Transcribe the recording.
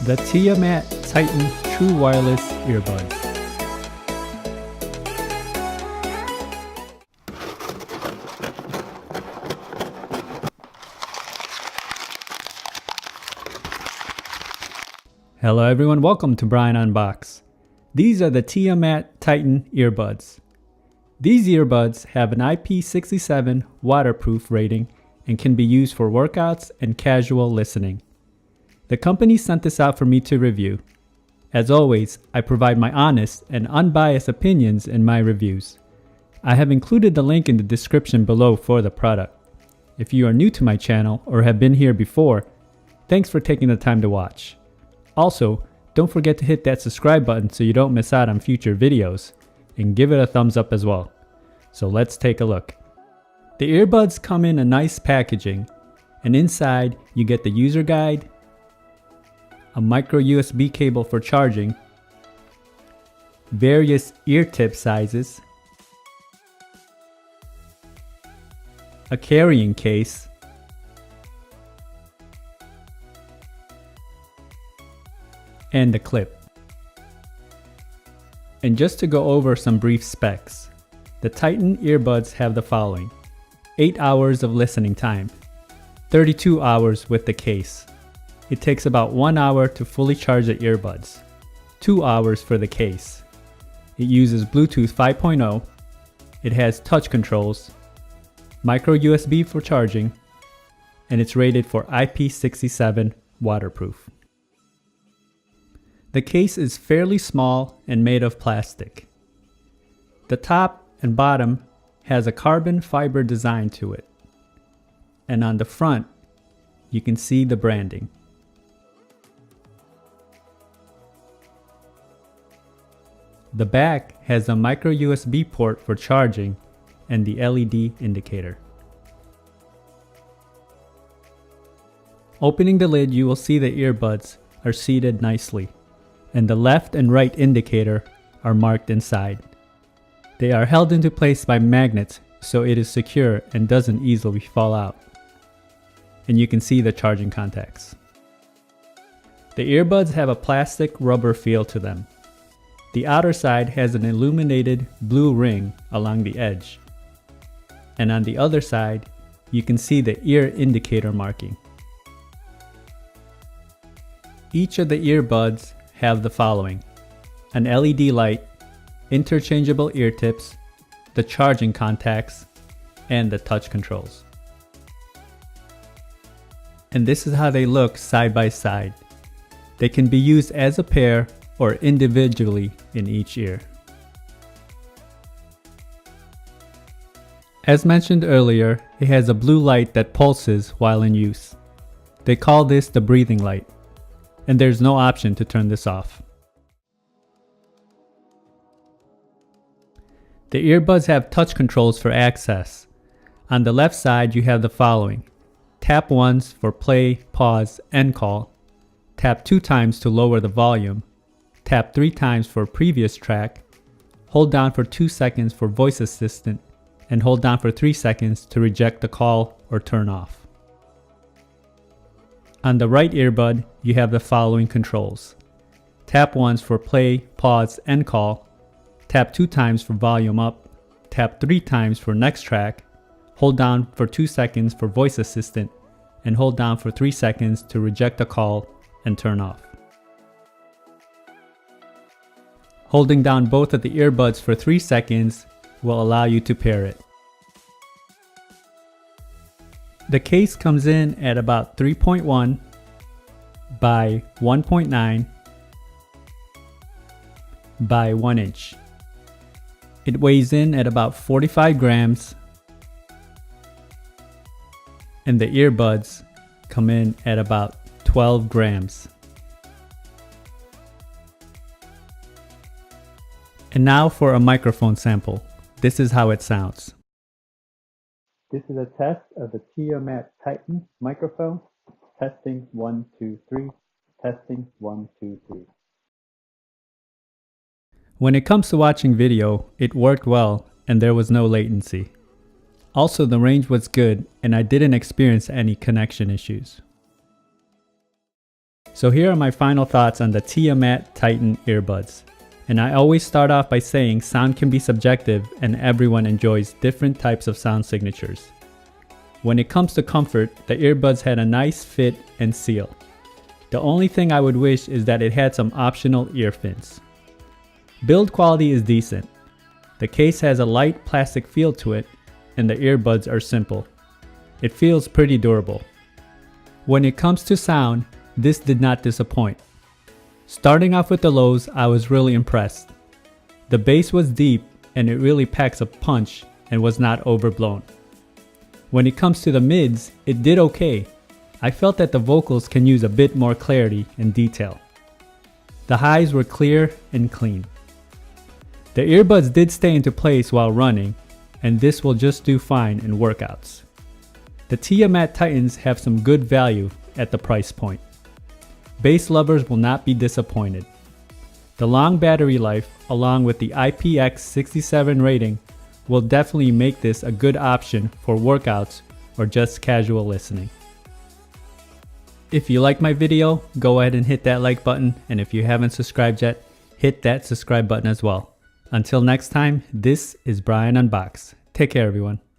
The Tiamat Titan True Wireless Earbuds. Hello everyone, welcome to Brian Unbox. These are the Tiamat Titan earbuds. These earbuds have an IP67 waterproof rating and can be used for workouts and casual listening. The company sent this out for me to review. As always, I provide my honest and unbiased opinions in my reviews. I have included the link in the description below for the product. If you are new to my channel or have been here before, thanks for taking the time to watch. Also, don't forget to hit that subscribe button so you don't miss out on future videos, and give it a thumbs up as well. So let's take a look. The earbuds come in a nice packaging, and inside you get the user guide, a micro USB cable for charging, various ear tip sizes, a carrying case, and a clip. And just to go over some brief specs, the Titan earbuds have the following: 8 hours of listening time, 32 hours with the case. It takes about 1 hour to fully charge the earbuds, 2 hours for the case. It uses Bluetooth 5.0, it has touch controls, micro USB for charging, and it's rated for IP67 waterproof. The case is fairly small and made of plastic. The top and bottom has a carbon fiber design to it. And on the front, you can see the branding. The back has a micro USB port for charging and the LED indicator. Opening the lid, you will see the earbuds are seated nicely, and the left and right indicator are marked inside. They are held into place by magnets, so it is secure and doesn't easily fall out. And you can see the charging contacts. The earbuds have a plastic rubber feel to them. The outer side has an illuminated blue ring along the edge. And on the other side, you can see the ear indicator marking. Each of the earbuds have the following: an LED light, interchangeable ear tips, the charging contacts, and the touch controls. And this is how they look side by side. They can be used as a pair or individually in each ear. As mentioned earlier, it has a blue light that pulses while in use. They call this the breathing light, and there's no option to turn this off. The earbuds have touch controls for access. On the left side, you have the following: tap once for play, pause, end call, tap 2 times to lower the volume, tap 3 times for previous track, hold down for 2 seconds for voice assistant, and hold down for 3 seconds to reject the call or turn off. On the right earbud, you have the following controls: tap once for play, pause, end call, tap 2 times for volume up, tap 3 times for next track, hold down for 2 seconds for voice assistant, and hold down for 3 seconds to reject a call and turn off. Holding down both of the earbuds for 3 seconds will allow you to pair it. The case comes in at about 3.1 by 1.9 by 1 inch. It weighs in at about 45 grams, and the earbuds come in at about 12 grams. And now for a microphone sample. This is how it sounds. This is a test of the Tiamat Titan microphone. Testing 1, 2, 3. Testing 1, 2, 3. When it comes to watching video, it worked well and there was no latency. Also, the range was good and I didn't experience any connection issues. So here are my final thoughts on the Tiamat Titan earbuds. And I always start off by saying sound can be subjective and everyone enjoys different types of sound signatures. When it comes to comfort, the earbuds had a nice fit and seal. The only thing I would wish is that it had some optional ear fins. Build quality is decent. The case has a light plastic feel to it and the earbuds are simple. It feels pretty durable. When it comes to sound, this did not disappoint. Starting off with the lows, I was really impressed. The bass was deep and it really packs a punch and was not overblown. When it comes to the mids, it did okay. I felt that the vocals can use a bit more clarity and detail. The highs were clear and clean. The earbuds did stay into place while running, and this will just do fine in workouts. The Tiamat Titans have some good value at the price point. Bass lovers will not be disappointed. The long battery life, along with the IPX67 rating, will definitely make this a good option for workouts or just casual listening. If you like my video, go ahead and hit that like button, and if you haven't subscribed yet, hit that subscribe button as well. Until next time, this is Brian Unbox. Take care, everyone.